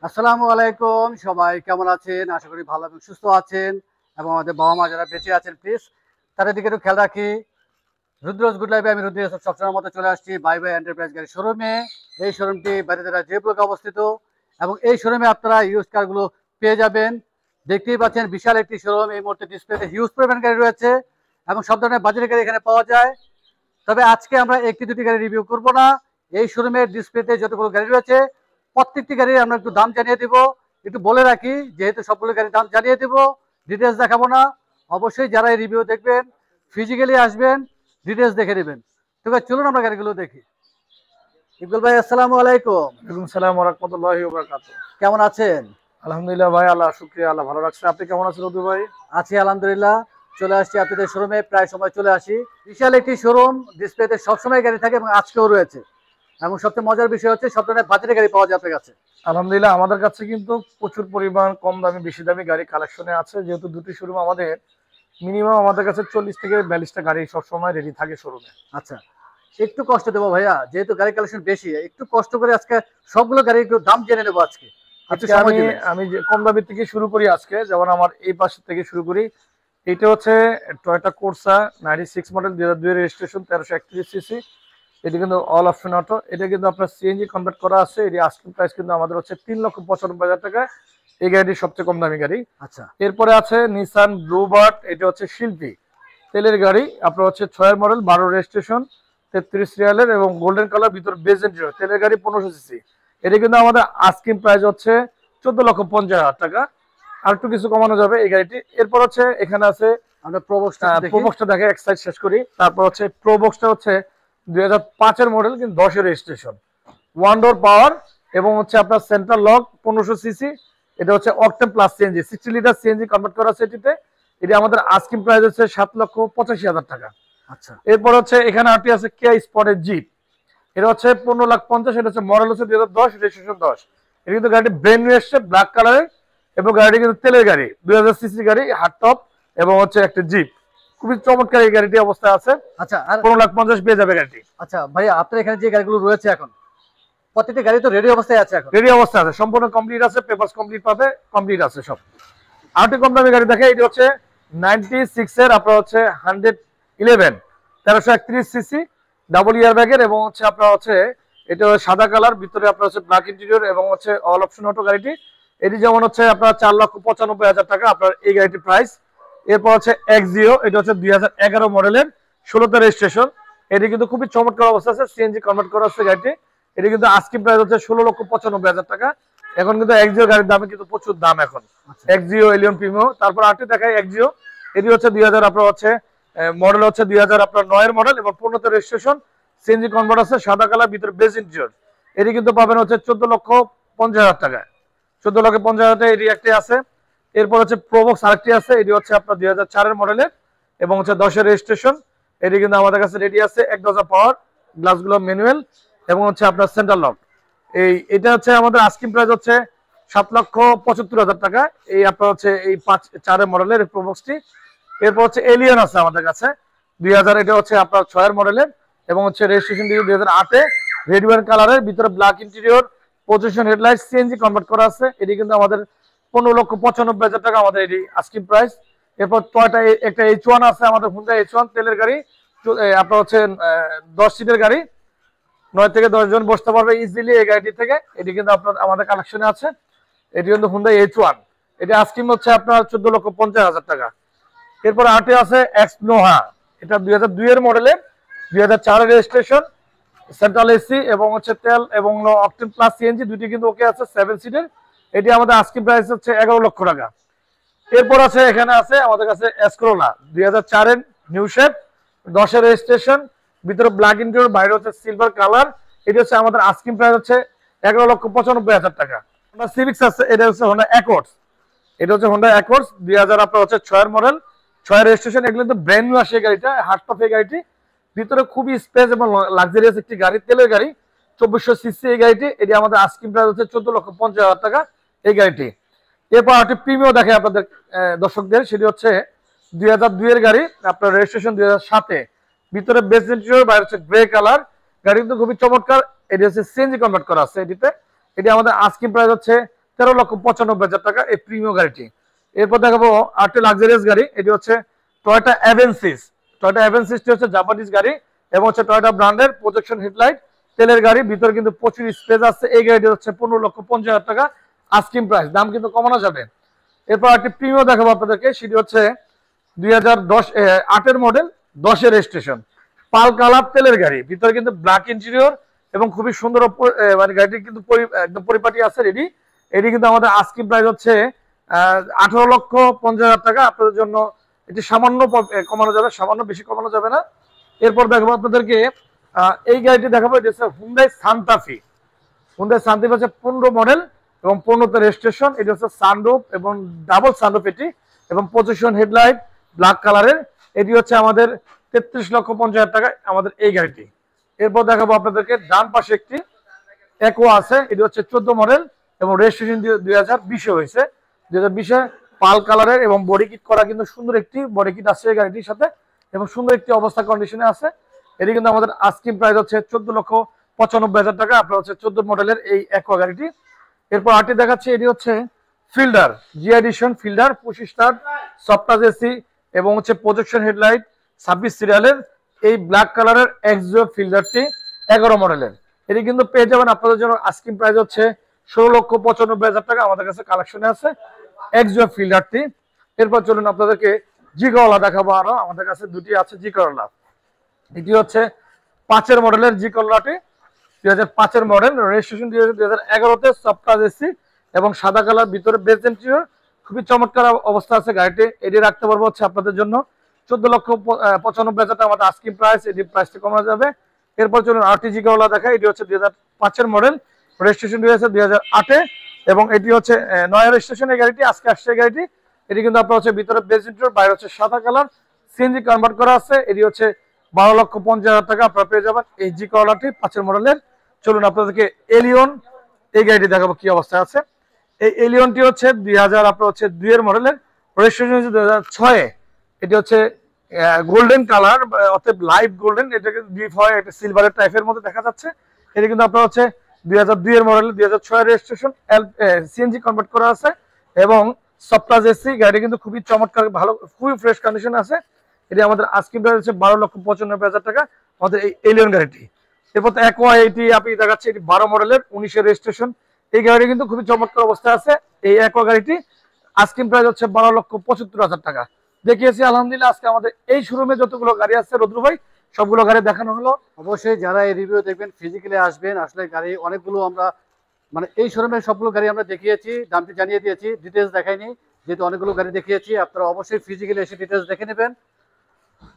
আসসালামু আলাইকুম। সবাই কেমন আছেন? আশা করি ভালো এবং সুস্থ আছেন এবং আমাদের বাবা-মা যারা বেঁচে আছেন প্লিজ তাদের দিকে একটু খেয়াল রাখি। রুদ্রজ গুড লাইফে আমি রুদ্র সবসময়ের মতো চলে আসছি বাই বাই এন্টারপ্রাইজ গাড়ি শোরুমে। এই শোরুমটি বারিধারা যে ব্লকে অবস্থিত এবং এই শোরুমে আপনারা ইউজ কারগুলো পেয়ে যাবেন। দেখতেই পাচ্ছেন বিশাল একটি শোরুম। এই মুহূর্তে ডিসপ্লেতে হিউজ পরিমাণ গাড়ি রয়েছে এবং সব ধরনের বাজারের গাড়ি এখানে পাওয়া যায়। তবে আজকে আমরা একটি দুটি গাড়ি রিভিউ করব না। এই শোরুমের ডিসপ্লেতে যতগুলো গাড়ি রয়েছে প্রত্যেকটি গাড়ির আমরা একটু দাম জানিয়ে দিব। একটু বলে রাখি যেহেতু সবগুলো গাড়ির দাম জানিয়ে দিব, ডিটেলস দেখাবো না। অবশ্যই যারা এই রিভিউ দেখবেন ফিজিক্যালি আসবেন, ডিটেলস দেখে নেবেন। তো ভাই চলুন আমরা গাড়িগুলো দেখি। ইকবাল ভাই আসসালামু আলাইকুম। ওয়ালাইকুম সালাম ওয়া রাহমাতুল্লাহি ওয়া বারাকাতুহু। কেমন আছেন? আলহামদুলিল্লাহ ভাই, আল্লাহ শুকরিয়া, আল্লাহ ভালো রাখছে। আপনি কেমন আছেন রবি ভাই? আছি আলহামদুলিল্লাহ। চলে আসছি আপনাদের শোরুমে, প্রায় সময় চলে আসি। বিশাল একটি শোরুম, ডিসপ্লেতে সবসময় গাড়ি থাকে এবং আজকেও রয়েছে। এবং সবচেয়ে মজার বিষয় হচ্ছে সব ধরনের বাজারের গাড়ি পাওয়া যায় আপনার কাছে। আলহামদুলিল্লাহ আমাদের কাছে কিন্তু প্রচুর পরিমাণ কম দামি বেশি দামি গাড়ি কালেকশনে আছে। যেহেতু দুটি শোরুম আমাদের, মিনিমাম আমাদের কাছে 40 থেকে 42টা গাড়ি সবসময় রেডি থাকে শোরুমে। আচ্ছা, একটু কষ্ট দেবো ভাইয়া, যেহেতু গাড়ি কালেকশন বেশি, একটু কষ্ট করে আজকে সবগুলো গাড়ি একটু দাম জেনে নেবো আজকে। একটু আজকে সময় আমি দিবেন। আমি যে কম দামি থেকে শুরু করি আজকে, যেমন আমার এই পাশ থেকে শুরু করি। এটা হচ্ছে টয়োটা কোর্সা 96 মডেল, 2002 এর রেজিস্ট্রেশন, 1331 সিসি। এটা কিন্তু অল অপশন অটো। এটা কিন্তু আপনার সিএনজি কনভার্ট করা আছে। এর আস্কিং প্রাইস কিন্তু আমাদের হচ্ছে 3,95,000 টাকা। এই গাড়িটি সবচেয়ে কম দামি গাড়ি। আচ্ছা, এরপরে আছে নিসান ব্লুবার্ড। এটা হচ্ছে শিল্পী তেলের গাড়ি, আপনার হচ্ছে 6 মডেল, 12 রেজিস্ট্রেশন, 33 রিয়ালের এবং গোল্ডেন কালার, ভিতর বেজেন্ট তেলের গাড়ি, 1500 সিসি। এটা কিন্তু আমাদের আস্কিং প্রাইস হচ্ছে 14,50,000 টাকা। আর একটু কিছু কমানো যাবে এই গাড়িটি। এরপর হচ্ছে এখানে আছে আমরা প্রবক্সটা দেখি। প্রোবক্সটা দেখে এক সাইড শেষ করি। তারপর হচ্ছে প্রোবক্সটা হচ্ছে 2005 এর মডেল, কিন্তু 10 এর রেজিস্ট্রেশন, ওয়ান ডোর পাওয়ার এবং হচ্ছে আপনার সেন্ট্রাল লক, 1500 সিসি। এটা হচ্ছে octane plus CNG, 60 litre CNG convert করা আছে এটিতে। এটা আমাদের আস্কিং প্রাইস হচ্ছে 7,85,000 টাকা। আচ্ছা, এরপর হচ্ছে এখানে আরটি আছে কেয়া স্পটের জিপ। এটা হচ্ছে 15,50,000। এটা হচ্ছে মডেল হচ্ছে 2010, রেজিস্ট্রেশন 10। এটা কিন্তু গাড়িটি ব্র্যান্ড নিউ এসছে, ব্ল্যাক কালারের, এবং গাড়িটি কিন্তু তেলের গাড়ি, 2000 সিসি গাড়ি, হার্ড টপ এবং হচ্ছে একটা জিপ। খুবই চমৎকার এই গাড়িটি অবস্থায় আছে। আচ্ছা। আর 15,50,000 পেয়ে যাবে গাড়িটি। আচ্ছা ভাইয়া, আপনার এখানে যে গাড়িগুলো রয়েছে এখন প্রত্যেকটি গাড়ি তো রেডি অবস্থায় আছে এখন? রেডি অবস্থা আছে, সম্পূর্ণ কমপ্লিট আছে, পেপারস কমপ্লিট পাবে, কমপ্লিট আছে সব। আরেকটি কম দামি গাড়ি দেখে, এটি হচ্ছে 96 এর আপনার হচ্ছে 111, 1331 সিসি, ডাবল ইয়ার ব্যাগের এবং হচ্ছে আপনার হচ্ছে এটা সাদা কালার, ভিতরে আপনার হচ্ছে ব্ল্যাক ইন্টেরিয়র এবং হচ্ছে অল অপশন অটো গাড়িটি। এটি যেমন হচ্ছে আপনার 4,95,000 টাকা আপনার এই গাড়িটির প্রাইস। এরপর হচ্ছে এক্সিও। এটা হচ্ছে 2011 মডেলের, 16তে রেজিস্ট্রেশন। এটি কিন্তু খুবই চমৎকার অবস্থা আছে, সিএনজি কনভার্ট করা আছে গাড়িটি। এটি কিন্তু আস্কিং প্রাইস হচ্ছে 16,95,000 টাকা। এখন কিন্তু এক্সিও গাড়ির দামে কিন্তু প্রচুর দাম এখন। Axio Allion Premio. তারপর আরটি দেখাই এক্সিও। এটি হচ্ছে 2000 আপনার হচ্ছে মডেল হচ্ছে 2000 আপনার 9 এর মডেল এবং 15তে রেজিস্ট্রেশন, সিএনজি কনভার্ট আছে, সাদা কালার, ভিতরে বেজ ইন্টেরিয়র। এটি কিন্তু পাবেন হচ্ছে 14,50,000 টাকায়। 14,50,000 টাকা এটি একটি আছে। এরপর হচ্ছে প্রোবক্স আরেকটি আছে। এটি হচ্ছে আপনার 2004 এর মডেলের এবং হচ্ছে 10 এর রেজিস্ট্রেশন। এটি কিন্তু আমাদের কাছে রেডি আছে, 1 দরজা পাওয়ার, গ্লাসগুলো ম্যানুয়াল এবং হচ্ছে আপনার সেন্ট্রাল লক। এটা হচ্ছে আমাদের আস্কিং প্রাইস হচ্ছে 7,75,000 টাকা। এই আপনার হচ্ছে এই 4 মডেলের প্রোবক্সটি। এরপর হচ্ছে এলিয়ন আছে আমাদের কাছে 2000, এটা হচ্ছে আপনার 6 মডেলের এবং হচ্ছে রেজিস্ট্রেশন 2008-এ, রেড ওয়াইন কালারের, ভিতরে black interior, position headlight, CNG convert করা আছে। এটি কিন্তু আমাদের 15,95,000 টাকা আমাদের এটি আস্কিং প্রাইস। এরপর টয়টা একটা H1 আছে আমাদের, হুন্ডা H1 তেলের গাড়ি, আপনার হচ্ছে 10 সিটের গাড়ি, 9 থেকে 10 জন বসতে পারবে ইজিলি এই গাড়িটি থেকে। এটি কিন্তু আপনার আমাদের কালেকশনে আছে। এটি কিন্তু হুন্ডা H1। এটি আস্কিং হচ্ছে আপনার 14,50,000 টাকা। এরপর আরটি আছে এক্স নোহা। এটা 2002 এর মডেলের, 2004 এর রেজিস্ট্রেশন, সেন্ট্রাল এসি এবং হচ্ছে তেল এবং অকটেন প্লাস সিএনজি দুটি কিন্তু ওকে আছে, 7 সিটের। এটি আমাদের আস্কিং প্রাইস হচ্ছে 11 লক্ষ টাকা। এরপর আছে এখানে আছে আমাদের কাছে এসকোলা 2004 এর নিউ শেপ, 10 এর রেজিস্ট্রেশন, ভিতরে ব্ল্যাক ইন্টেরিয়র, বাইরে হচ্ছে সিলভার কালার। এটি হচ্ছে আমাদের আস্কিং প্রাইস হচ্ছে 11,95,000 টাকা। হোন্ডা সিভিক্স আছে, এটা হচ্ছে হোন্ডা অ্যাকর্ডস। এটা হচ্ছে হোন্ডা অ্যাকর্ডস 2000 আপনার হচ্ছে 6 এর মডেল, 6 এর রেজিস্ট্রেশন। এগুলো কিন্তু ব্র্যান্ড নিউ আসে গাড়িটা, হার্ড টপ এই গাড়িটি। ভিতরে খুবই স্পেস এবং লাক্সারিয়াস একটি গাড়ি, তেলের গাড়ি, 2400 সিসি এই গাড়িটি। এটি আমাদের আস্কিং প্রাইস হচ্ছে 14,50,000 টাকা এই গাড়িটি। এরপর একটি প্রিমিয়াম দেখে আপনাদের দর্শকদের, সেটি হচ্ছে 2002 এর গাড়ি, আপনার রেজিস্ট্রেশন 2007-এ, ভিতরে বেস ইন্টেরিয়র, বাইরে হচ্ছে গ্রে কালার। গাড়ি কিন্তু খুবই চমৎকার। এটি হচ্ছে সিএনজি কনভার্ট করা আছে এটিতে। এটি আমাদের আস্কিং প্রাইস হচ্ছে 13,95,000 টাকা এই প্রিমিয়াম গাড়িটি। এরপর দেখাবো আরেকটি লাক্সারিয়াস গাড়ি, এটি হচ্ছে টয়োটা অ্যাভেন্সিস। টয়োটা অ্যাভেন্সিসটি হচ্ছে জাপানিজ গাড়ি এবং হচ্ছে টয়োটা ব্র্যান্ডের, প্রজেকশন হেডলাইট, তেলের গাড়ি, ভিতরে কিন্তু প্রচুর স্পেস আছে। এই গাড়িটি হচ্ছে 15,50,000 টাকা আস্কিং প্রাইস, দাম কিন্তু কমানো যাবে। এরপর একটি প্রিমিয়াম দেখাবো আপনাদেরকে, সেটি হচ্ছে 2008 মডেল, 10 রেজিস্ট্রেশন, পাল কালার তেলের গাড়ি, ভিতরে কিন্তু ব্ল্যাক ইন্টেরিয়র এবং খুবই সুন্দর মানে গাড়িটি কিন্তু একদম পরিপাটি আছে, রেডি। এটি কিন্তু আমাদের আস্কিং প্রাইস হচ্ছে 18,50,000 টাকা। আপনাদের জন্য এটি সামান্য কমানো যাবে, সামান্য, বেশি কমানো যাবে না। এরপর দেখাবো আপনাদেরকে এই গাড়িটি দেখাবো, এটি হচ্ছে হুন্ডাই সান্তা ফি। হুন্ডাই সান্তা ফি হচ্ছে 15 মডেল এবং 15তে রেজিস্ট্রেশন। এটি হচ্ছে সানরুফ এবং ডাবল সানরুফ এটি, এবং পজিশন হেডলাইট ব্ল্যাক কালারের। এটি হচ্ছে আমাদের 33,50,000 টাকা আমাদের এই গাড়িটি। এরপর দেখাবো আপনাদেরকে ডান পাশে একটি একোয়া আছে, এটি হচ্ছে 14 মডেল এবং রেজিস্ট্রেশন 2020 হয়েছে। 2020 পাল কালারের এবং বডি কিট করা, কিন্তু সুন্দর একটি বডি কিট আছে এই গাড়িটির সাথে এবং সুন্দর একটি অবস্থা কন্ডিশনে আছে। এটি কিন্তু আমাদের আস্কিং প্রাইস হচ্ছে 14,95,000 টাকা। আপনার হচ্ছে 14 মডেলের এই একোয়া গাড়িটি। এরপর আরটি দেখাচ্ছি, এটি হচ্ছে ফিল্ডার, জি addition fielder, 25 star, soft AC এবং হচ্ছে প্রজেকশন হেডলাইট, 26 সিরিয়ালের এই ব্ল্যাক কালারের এক্সিও ফিল্ডারটি 11 মডেলের। এটি কিন্তু পেয়ে যাবেন আপনাদের জন্য আস্কিং প্রাইস হচ্ছে 16,95,000 টাকা। আমাদের কাছে কালেকশনে আছে এক্সিও ফিল্ডারটি। এরপর চলুন আপনাদেরকে জি করলা দেখাবো, আরো আমাদের কাছে দুটি আছে জি করলা। এটি হচ্ছে 5 মডেলের জি করলাটি, 2005 মডেল, রেজিস্ট্রেশন 2011-তে, সফট এসি এবং সাদা কালার, ভিতরে বেজ ইন্টেরিয়র, খুবই চমৎকার অবস্থা আছে গাড়িটি। এটি রাখতে পারবো হচ্ছে আপনাদের জন্য 14,95,000 টাকা আমাদের আস্কিং প্রাইস, এটি প্রাইসটি কমানো যাবে। এরপর চলুন আরটিজি করলা দেখা, এটি হচ্ছে 2005 মডেল, রেজিস্ট্রেশন 2008-এ এবং এটি হচ্ছে নয়া রেজিস্ট্রেশন এই গাড়িটি, আজকে আসছে এই গাড়িটি। এটি কিন্তু আপনার হচ্ছে ভিতরে বেজ ইন্টেরিয়র, বাইরে হচ্ছে সাদা কালার, সিএনজি কনভার্ট করা আছে। এটি হচ্ছে 12,50,000 টাকা আপনারা পেয়ে যাবেন এই জি করলাটি 5 মডেলের। চলুন আপনাদেরকে এলিয়ন এই গাড়িটি দেখাবো কি অবস্থায় আছে। এই এলিয়নটি হচ্ছে 2000 আপনার হচ্ছে 2 মডেলের, রেজিস্ট্রেশন হচ্ছে 2006-এ। এটি হচ্ছে গোল্ডেন কালার, অর্থাৎ লাইট গোল্ডেন, এটাকে ডিপ হয় একটা সিলভারের টাইপের মধ্যে দেখা যাচ্ছে। এটি কিন্তু আপনার হচ্ছে 2002 মডেল, 2006 রেজিস্ট্রেশন, সিএনজি কনভার্ট করা আছে এবং সফট এসি। গাড়ি কিন্তু খুবই চমৎকার, ভালো, খুবই ফ্রেশ কন্ডিশন আছে। এটি আমাদের আস্কিং প্রাইস হচ্ছে 12,95,000 টাকা আমাদের এই এলিয়ন গাড়িটি। এরপর একোয়া এটি আপনি দেখাচ্ছে, এটি 12 মডেলের, 19 রেজিস্ট্রেশন। এই গাড়ি কিন্তু খুবই চমৎকার অবস্থায় আছে এই একোয়া গাড়িটি। আস্কিং প্রাইস হচ্ছে 12,75,000 টাকা। দেখিয়েছি আলহামদুলিল্লাহ। আজকে আমাদের এই শোরুমে যতগুলো গাড়ি আছে রদ্রু ভাই, সবগুলো গাড়ি দেখানো হলো। অবশ্যই যারা এই রিভিউ দেখবেন ফিজিক্যালি আসবেন। আসলে গাড়ি অনেকগুলো আমরা মানে এই শোরুমের সবগুলো গাড়ি আমরা দেখিয়েছি, দামটি জানিয়ে দিয়েছি, ডিটেলস দেখাইনি, যেহেতু অনেকগুলো গাড়ি দেখিয়েছি। আপনারা অবশ্যই ফিজিক্যালি এসে ডিটেলস দেখে নেবেন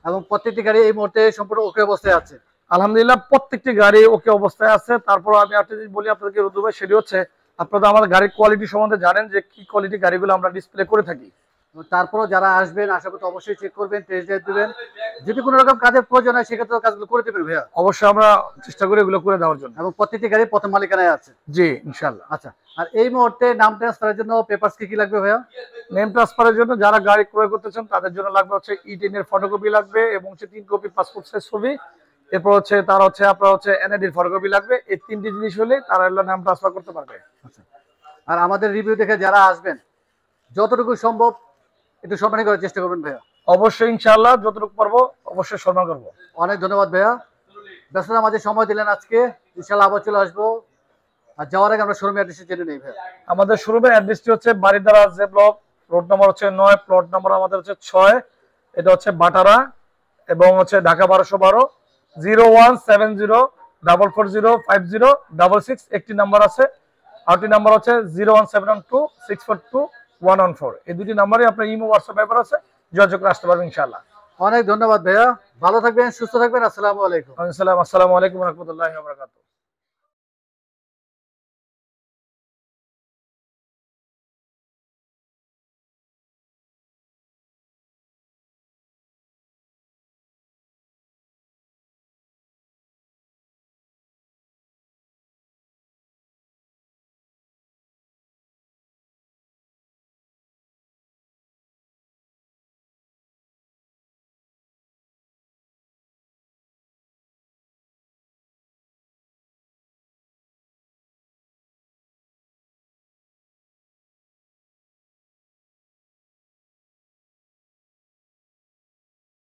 এবং প্রত্যেকটি গাড়ি এই মুহূর্তে সম্পূর্ণ ওকে অবস্থায় আছে। আলহামদুলিল্লাহ প্রত্যেকটি গাড়ি ওকে অবস্থায় আছে। তারপর আমি একটা জিনিস বলি আপনাদেরকে রদ্রু ভাই, সেটি হচ্ছে আপনারা আমাদের গাড়ির কোয়ালিটি সম্বন্ধে জানেন যে কি কোয়ালিটি গাড়িগুলো আমরা ডিসপ্লে করে থাকি। তারপরও যারা আসবেন আশা করতে অবশ্যই চেক করবেন, টেস্ট ড্রাইভ দিবেন। যদি কোনো রকম কাজের প্রয়োজন হয় সেক্ষেত্রে কাজগুলো করে দেবেন ভাইয়া। অবশ্যই আমরা চেষ্টা করি এগুলো করে দেওয়ার জন্য, এবং প্রত্যেকটি গাড়ি প্রথম মালিকানায় আছে। জি ইনশাআল্লাহ। আচ্ছা, আর এই মুহূর্তে নাম ট্রান্সফারের জন্য পেপারস কি কি লাগবে ভাইয়া? নেম ট্রান্সফারের জন্য যারা গাড়ি ক্রয় করতে চান তাদের জন্য লাগবে হচ্ছে ই10 এর ফটোকপি লাগবে এবং হচ্ছে 3 কপি পাসপোর্ট সাইজ ছবি। এরপর হচ্ছে তার হচ্ছে আপনার হচ্ছে এনআইডির ফটোকপি লাগবে। এই 3টি জিনিস হলে তারা নাম ট্রান্সফার করতে পারবে। আচ্ছা, আর আমাদের রিভিউ দেখে যারা আসবেন যতটুকু সম্ভব একটু সম্মানী করার চেষ্টা করবেন ভাইয়া। অবশ্যই ইনশাআল্লাহ যতটুকু পারবো অবশ্যই সম্মান করবো। অনেক ধন্যবাদ ভাইয়া, ব্যস্ততার মাঝে সময় দিলেন আজকে। ইনশাআল্লাহ আবার চলে আসবো। আর যাওয়ার আগে আমরা শোরুমের অ্যাড্রেস জেনে নেই ভাইয়া। আমাদের শোরুমের অ্যাড্রেসটি হচ্ছে Baridhara J block, road number হচ্ছে 9, প্লট নম্বর আমাদের হচ্ছে 6। এটা হচ্ছে বাটারা এবং হচ্ছে ঢাকা 1212। 01704405066 একটি নাম্বার আছে, আরেকটি নাম্বার হচ্ছে 01712642114। এই দুটি নাম্বারে আপনার ইমো হোয়াটসঅ্যাপ ব্যাপার আছে, যোগাযোগ করে আসতে পারবেন ইনশাআল্লাহ। অনেক ধন্যবাদ ভাইয়া, ভালো থাকবেন, সুস্থ থাকবেন। আসসালামু আলাইকুম। আসসালামু আলাইকুম ওয়া রাহমাতুল্লাহি ওয়া বারাকাতুহু।